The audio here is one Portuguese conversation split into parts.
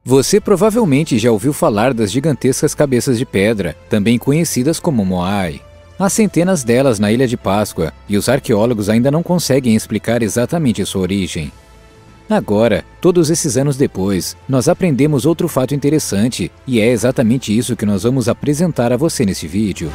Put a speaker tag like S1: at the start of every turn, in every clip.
S1: Você provavelmente já ouviu falar das gigantescas cabeças de pedra, também conhecidas como Moai. Há centenas delas na Ilha de Páscoa e os arqueólogos ainda não conseguem explicar exatamente sua origem. Agora, todos esses anos depois, nós aprendemos outro fato interessante e é exatamente isso que nós vamos apresentar a você nesse vídeo.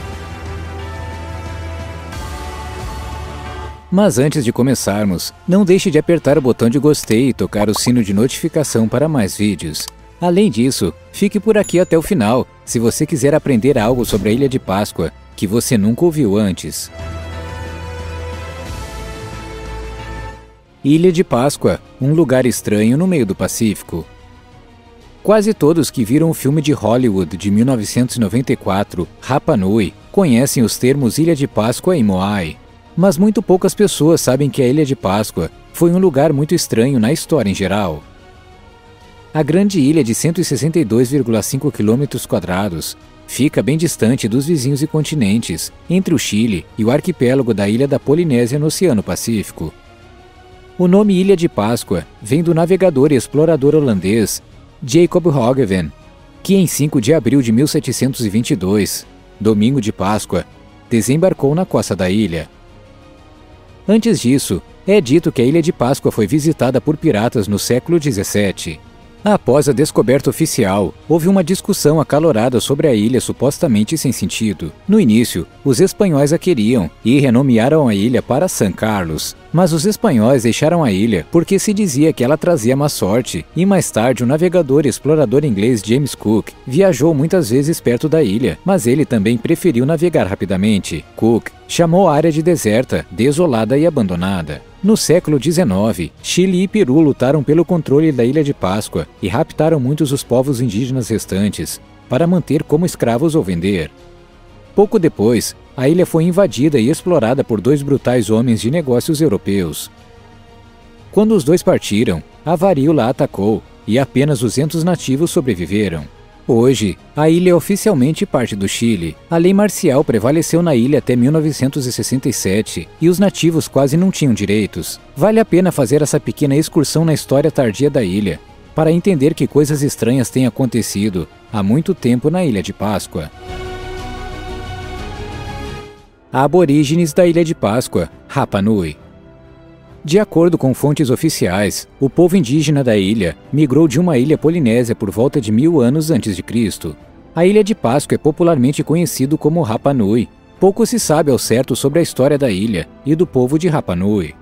S1: Mas antes de começarmos, não deixe de apertar o botão de gostei e tocar o sino de notificação para mais vídeos. Além disso, fique por aqui até o final, se você quiser aprender algo sobre a Ilha de Páscoa que você nunca ouviu antes. Ilha de Páscoa, um lugar estranho no meio do Pacífico. Quase todos que viram o filme de Hollywood de 1994, Rapa Nui, conhecem os termos Ilha de Páscoa e Moai. Mas muito poucas pessoas sabem que a Ilha de Páscoa foi um lugar muito estranho na história em geral. A grande ilha de 162,5 km², fica bem distante dos vizinhos e continentes, entre o Chile e o arquipélago da Ilha da Polinésia no Oceano Pacífico. O nome Ilha de Páscoa vem do navegador e explorador holandês Jacob Roggeveen, que em 5 de abril de 1722, domingo de Páscoa, desembarcou na costa da ilha. Antes disso, é dito que a Ilha de Páscoa foi visitada por piratas no século XVII. Após a descoberta oficial, houve uma discussão acalorada sobre a ilha supostamente sem sentido. No início, os espanhóis a queriam e renomearam a ilha para San Carlos, mas os espanhóis deixaram a ilha porque se dizia que ela trazia má sorte, e mais tarde o navegador e explorador inglês James Cook viajou muitas vezes perto da ilha, mas ele também preferiu navegar rapidamente. Cook chamou a área de deserta, desolada e abandonada. No século XIX, Chile e Peru lutaram pelo controle da Ilha de Páscoa e raptaram muitos dos povos indígenas restantes, para manter como escravos ou vender. Pouco depois, a ilha foi invadida e explorada por 2 brutais homens de negócios europeus. Quando os 2 partiram, a varíola atacou e apenas 200 nativos sobreviveram. Hoje, a ilha é oficialmente parte do Chile. A lei marcial prevaleceu na ilha até 1967 e os nativos quase não tinham direitos. Vale a pena fazer essa pequena excursão na história tardia da ilha, para entender que coisas estranhas têm acontecido há muito tempo na Ilha de Páscoa. Aborígenes da Ilha de Páscoa, Rapa Nui. De acordo com fontes oficiais, o povo indígena da ilha migrou de uma ilha polinésia por volta de 1000 anos antes de Cristo. A Ilha de Páscoa é popularmente conhecido como Rapa Nui. Pouco se sabe ao certo sobre a história da ilha e do povo de Rapa Nui.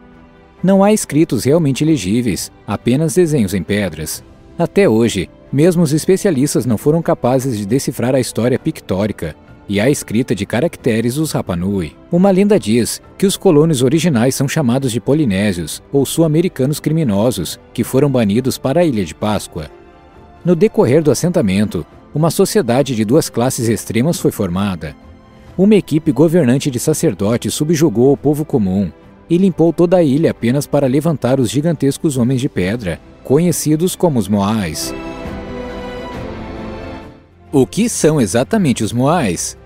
S1: Não há escritos realmente legíveis, apenas desenhos em pedras. Até hoje, mesmo os especialistas não foram capazes de decifrar a história pictórica e a escrita de caracteres dos Rapa Nui. Uma lenda diz que os colonos originais são chamados de polinésios ou sul-americanos criminosos que foram banidos para a Ilha de Páscoa. No decorrer do assentamento, uma sociedade de 2 classes extremas foi formada. Uma equipe governante de sacerdotes subjugou o povo comum e limpou toda a ilha apenas para levantar os gigantescos homens de pedra, conhecidos como os Moais. O que são exatamente os Moais?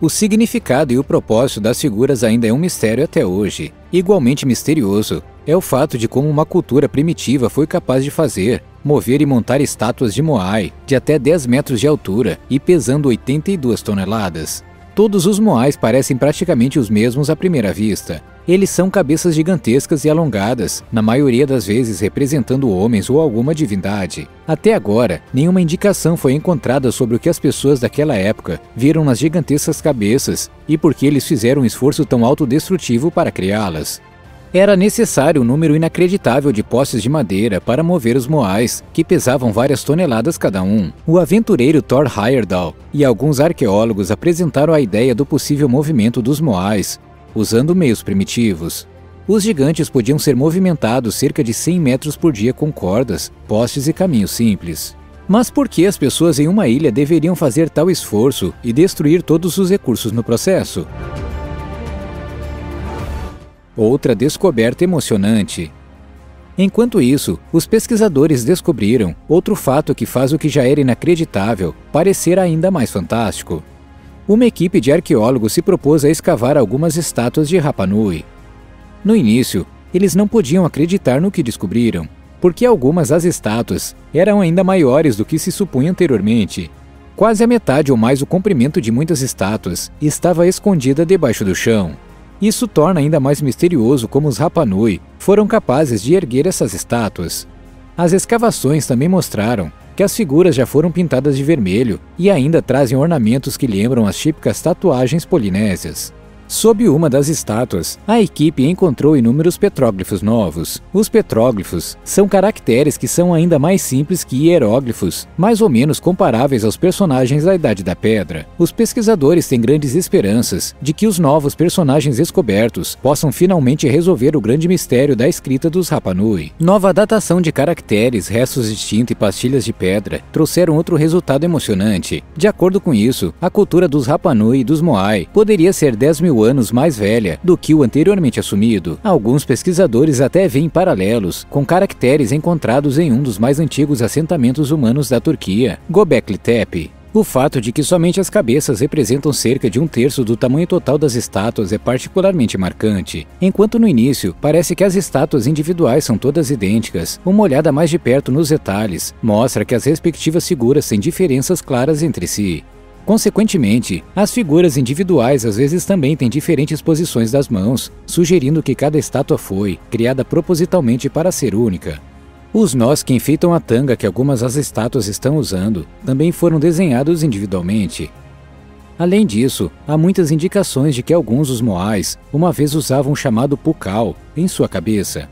S1: O significado e o propósito das figuras ainda é um mistério até hoje. Igualmente misterioso é o fato de como uma cultura primitiva foi capaz de fazer, mover e montar estátuas de Moai de até 10 metros de altura e pesando 82 toneladas. Todos os Moais parecem praticamente os mesmos à primeira vista. Eles são cabeças gigantescas e alongadas, na maioria das vezes representando homens ou alguma divindade. Até agora, nenhuma indicação foi encontrada sobre o que as pessoas daquela época viram nas gigantescas cabeças e por que eles fizeram um esforço tão autodestrutivo para criá-las. Era necessário um número inacreditável de postes de madeira para mover os Moais, que pesavam várias toneladas cada um. O aventureiro Thor Heyerdahl e alguns arqueólogos apresentaram a ideia do possível movimento dos Moais, usando meios primitivos. Os gigantes podiam ser movimentados cerca de 100 metros por dia com cordas, postes e caminhos simples. Mas por que as pessoas em uma ilha deveriam fazer tal esforço e destruir todos os recursos no processo? Outra descoberta emocionante. Enquanto isso, os pesquisadores descobriram outro fato que faz o que já era inacreditável parecer ainda mais fantástico. Uma equipe de arqueólogos se propôs a escavar algumas estátuas de Rapa Nui. No início, eles não podiam acreditar no que descobriram. porque algumas das estátuas eram ainda maiores do que se supunha anteriormente. Quase a metade ou mais do comprimento de muitas estátuas estava escondida debaixo do chão. Isso torna ainda mais misterioso como os Rapa Nui foram capazes de erguer essas estátuas. As escavações também mostraram que as figuras já foram pintadas de vermelho e ainda trazem ornamentos que lembram as típicas tatuagens polinésias. Sob uma das estátuas, a equipe encontrou inúmeros petróglifos novos. Os petróglifos são caracteres que são ainda mais simples que hieróglifos, mais ou menos comparáveis aos personagens da Idade da Pedra. Os pesquisadores têm grandes esperanças de que os novos personagens descobertos possam finalmente resolver o grande mistério da escrita dos Rapa Nui. Nova datação de caracteres, restos de tinta e pastilhas de pedra trouxeram outro resultado emocionante. De acordo com isso, a cultura dos Rapa Nui e dos Moai poderia ser 10.000 anos mais velha do que o anteriormente assumido. Alguns pesquisadores até veem paralelos com caracteres encontrados em um dos mais antigos assentamentos humanos da Turquia, Göbekli Tepe. O fato de que somente as cabeças representam cerca de 1/3 do tamanho total das estátuas é particularmente marcante. Enquanto no início parece que as estátuas individuais são todas idênticas, uma olhada mais de perto nos detalhes mostra que as respectivas figuras têm diferenças claras entre si. Consequentemente, as figuras individuais às vezes também têm diferentes posições das mãos, sugerindo que cada estátua foi criada propositalmente para ser única. Os nós que enfeitam a tanga que algumas das estátuas estão usando também foram desenhados individualmente. Além disso, há muitas indicações de que alguns dos Moais uma vez usavam o chamado pukal em sua cabeça.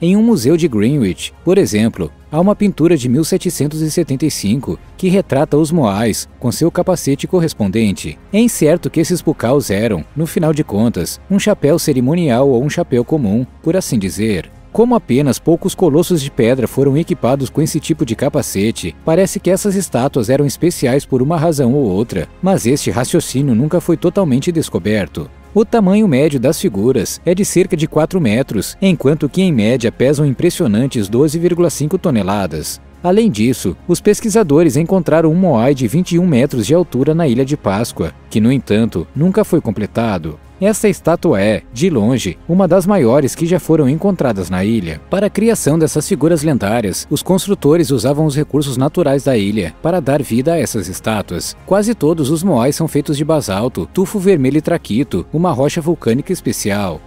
S1: Em um museu de Greenwich, por exemplo, há uma pintura de 1775 que retrata os Moais com seu capacete correspondente. É incerto que esses pucaus eram, no final de contas, um chapéu cerimonial ou um chapéu comum, por assim dizer. Como apenas poucos colossos de pedra foram equipados com esse tipo de capacete, parece que essas estátuas eram especiais por uma razão ou outra, mas este raciocínio nunca foi totalmente descoberto. O tamanho médio das figuras é de cerca de 4 metros, enquanto que em média pesam impressionantes 12,5 toneladas. Além disso, os pesquisadores encontraram um Moai de 21 metros de altura na Ilha de Páscoa, que no entanto nunca foi completado. Esta estátua é, de longe, uma das maiores que já foram encontradas na ilha. Para a criação dessas figuras lendárias, os construtores usavam os recursos naturais da ilha para dar vida a essas estátuas. Quase todos os Moais são feitos de basalto, tufo vermelho e traquito, uma rocha vulcânica especial.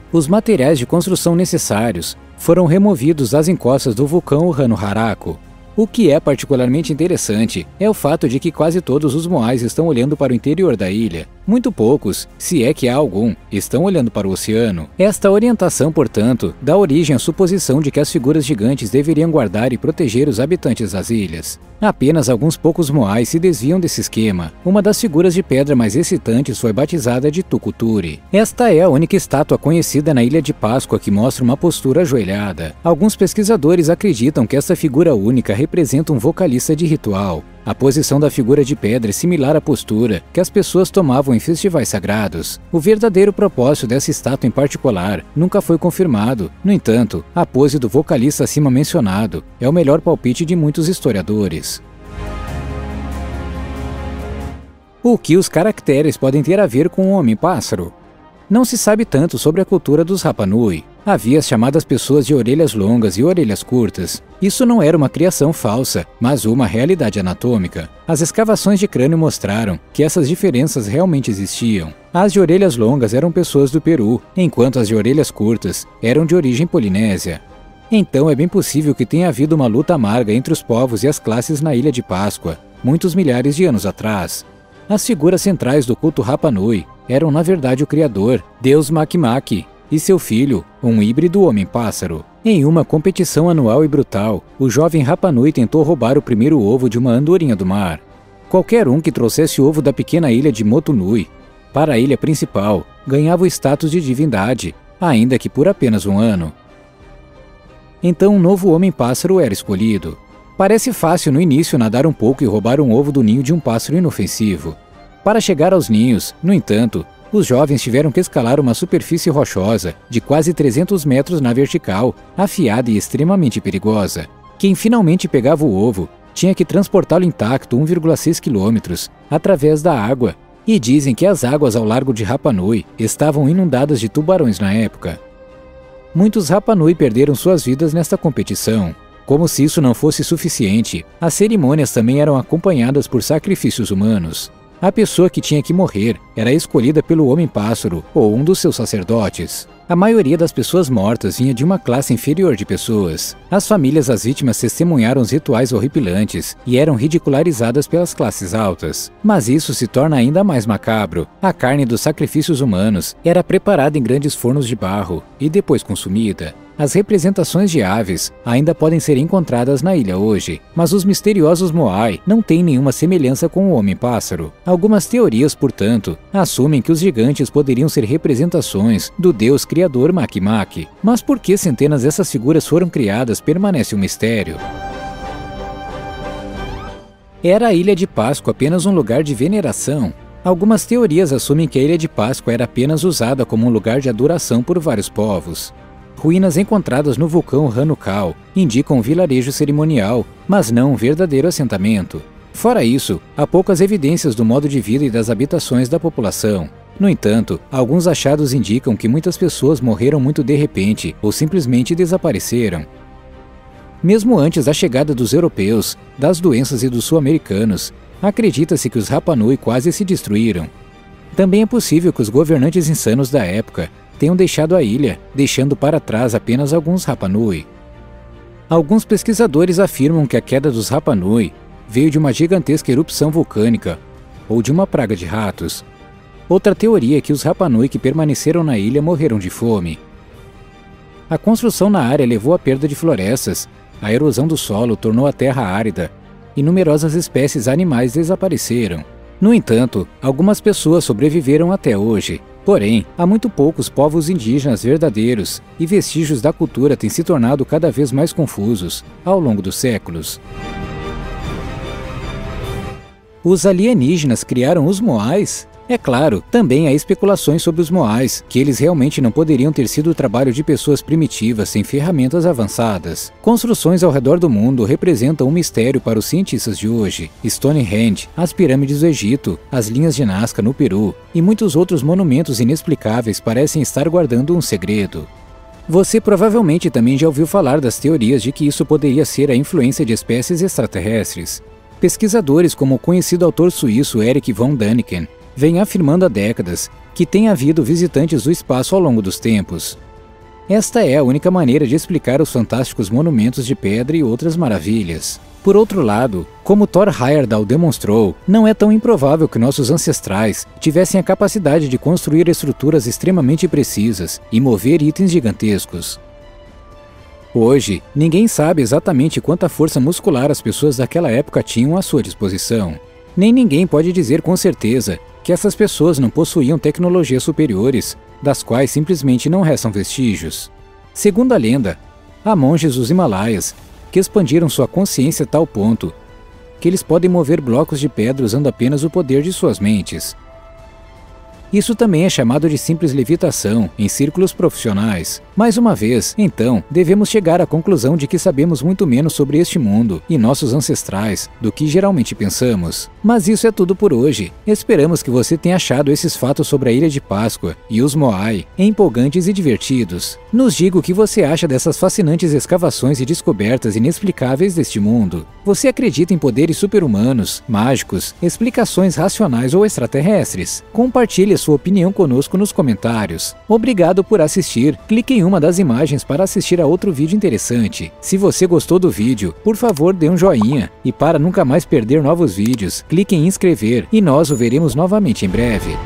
S1: Os materiais de construção necessários foram removidos das encostas do vulcão Rano-Haraku. O que é particularmente interessante é o fato de que quase todos os Moais estão olhando para o interior da ilha. Muito poucos, se é que há algum, estão olhando para o oceano. Esta orientação, portanto, dá origem à suposição de que as figuras gigantes deveriam guardar e proteger os habitantes das ilhas. Apenas alguns poucos Moais se desviam desse esquema. Uma das figuras de pedra mais excitantes foi batizada de Tukuturi. Esta é a única estátua conhecida na Ilha de Páscoa que mostra uma postura ajoelhada. Alguns pesquisadores acreditam que essa figura única representa um vocalista de ritual. A posição da figura de pedra é similar à postura que as pessoas tomavam em festivais sagrados. O verdadeiro propósito dessa estátua em particular nunca foi confirmado. No entanto, a pose do vocalista acima mencionado é o melhor palpite de muitos historiadores. O que os caracteres podem ter a ver com o homem-pássaro? Não se sabe tanto sobre a cultura dos Rapa Nui. Havia as chamadas pessoas de orelhas longas e orelhas curtas. Isso não era uma criação falsa, mas uma realidade anatômica. As escavações de crânio mostraram que essas diferenças realmente existiam. As de orelhas longas eram pessoas do Peru, enquanto as de orelhas curtas eram de origem polinésia. Então é bem possível que tenha havido uma luta amarga entre os povos e as classes na Ilha de Páscoa, muitos milhares de anos atrás. As figuras centrais do culto Rapa Nui eram na verdade o criador, Deus Makemake, e seu filho, um híbrido homem-pássaro. Em uma competição anual e brutal, o jovem Rapa Nui tentou roubar o primeiro ovo de uma andorinha do mar. Qualquer um que trouxesse o ovo da pequena ilha de Motunui para a ilha principal ganhava o status de divindade, ainda que por apenas um ano. Então um novo homem-pássaro era escolhido. Parece fácil no início nadar um pouco e roubar um ovo do ninho de um pássaro inofensivo. Para chegar aos ninhos, no entanto, os jovens tiveram que escalar uma superfície rochosa de quase 300 metros na vertical, afiada e extremamente perigosa. Quem finalmente pegava o ovo tinha que transportá-lo intacto 1,6 quilômetros através da água, e dizem que as águas ao largo de Rapa Nui estavam inundadas de tubarões na época. Muitos Rapa Nui perderam suas vidas nesta competição. Como se isso não fosse suficiente, as cerimônias também eram acompanhadas por sacrifícios humanos. A pessoa que tinha que morrer era escolhida pelo Homem-Pássaro ou um dos seus sacerdotes. A maioria das pessoas mortas vinha de uma classe inferior de pessoas. As famílias das vítimas testemunharam os rituais horripilantes e eram ridicularizadas pelas classes altas. Mas isso se torna ainda mais macabro. A carne dos sacrifícios humanos era preparada em grandes fornos de barro e depois consumida. As representações de aves ainda podem ser encontradas na ilha hoje, mas os misteriosos Moai não têm nenhuma semelhança com o Homem-Pássaro. Algumas teorias, portanto, assumem que os gigantes poderiam ser representações do deus criador Makemake. Mas por que centenas dessas figuras foram criadas permanece um mistério. Era a Ilha de Páscoa apenas um lugar de veneração? Algumas teorias assumem que a Ilha de Páscoa era apenas usada como um lugar de adoração por vários povos. Ruínas encontradas no vulcão Hanukau indicam um vilarejo cerimonial, mas não um verdadeiro assentamento. Fora isso, há poucas evidências do modo de vida e das habitações da população. No entanto, alguns achados indicam que muitas pessoas morreram muito de repente ou simplesmente desapareceram. Mesmo antes da chegada dos europeus, das doenças e dos sul-americanos, acredita-se que os Rapa Nui quase se destruíram. Também é possível que os governantes insanos da época tenham deixado a ilha, deixando para trás apenas alguns Rapa Nui. Alguns pesquisadores afirmam que a queda dos Rapa Nui veio de uma gigantesca erupção vulcânica ou de uma praga de ratos. Outra teoria é que os Rapa Nui que permaneceram na ilha morreram de fome. A construção na área levou à perda de florestas, a erosão do solo tornou a terra árida e numerosas espécies animais desapareceram. No entanto, algumas pessoas sobreviveram até hoje. Porém, há muito poucos povos indígenas verdadeiros e vestígios da cultura têm se tornado cada vez mais confusos ao longo dos séculos. Os alienígenas criaram os Moais? É claro, também há especulações sobre os Moais, que eles realmente não poderiam ter sido o trabalho de pessoas primitivas sem ferramentas avançadas. Construções ao redor do mundo representam um mistério para os cientistas de hoje. Stonehenge, as pirâmides do Egito, as linhas de Nazca no Peru e muitos outros monumentos inexplicáveis parecem estar guardando um segredo. Você provavelmente também já ouviu falar das teorias de que isso poderia ser a influência de espécies extraterrestres. Pesquisadores como o conhecido autor suíço Erich von Däniken vem afirmando há décadas que tem havido visitantes do espaço ao longo dos tempos. Esta é a única maneira de explicar os fantásticos monumentos de pedra e outras maravilhas. Por outro lado, como Thor Heyerdahl demonstrou, não é tão improvável que nossos ancestrais tivessem a capacidade de construir estruturas extremamente precisas e mover itens gigantescos. Hoje, ninguém sabe exatamente quanta força muscular as pessoas daquela época tinham à sua disposição. Nem ninguém pode dizer com certeza que essas pessoas não possuíam tecnologias superiores, das quais simplesmente não restam vestígios. Segundo a lenda, há monges dos Himalaias que expandiram sua consciência a tal ponto que eles podem mover blocos de pedra usando apenas o poder de suas mentes. Isso também é chamado de simples levitação em círculos profissionais. Mais uma vez, então, devemos chegar à conclusão de que sabemos muito menos sobre este mundo e nossos ancestrais do que geralmente pensamos. Mas isso é tudo por hoje. Esperamos que você tenha achado esses fatos sobre a Ilha de Páscoa e os Moai empolgantes e divertidos. Nos diga o que você acha dessas fascinantes escavações e descobertas inexplicáveis deste mundo. Você acredita em poderes super-humanos, mágicos, explicações racionais ou extraterrestres? Compartilhe sua opinião conosco nos comentários. Obrigado por assistir. Clique em uma das imagens para assistir a outro vídeo interessante. Se você gostou do vídeo, por favor dê um joinha. E para nunca mais perder novos vídeos, clique em inscrever e nós o veremos novamente em breve.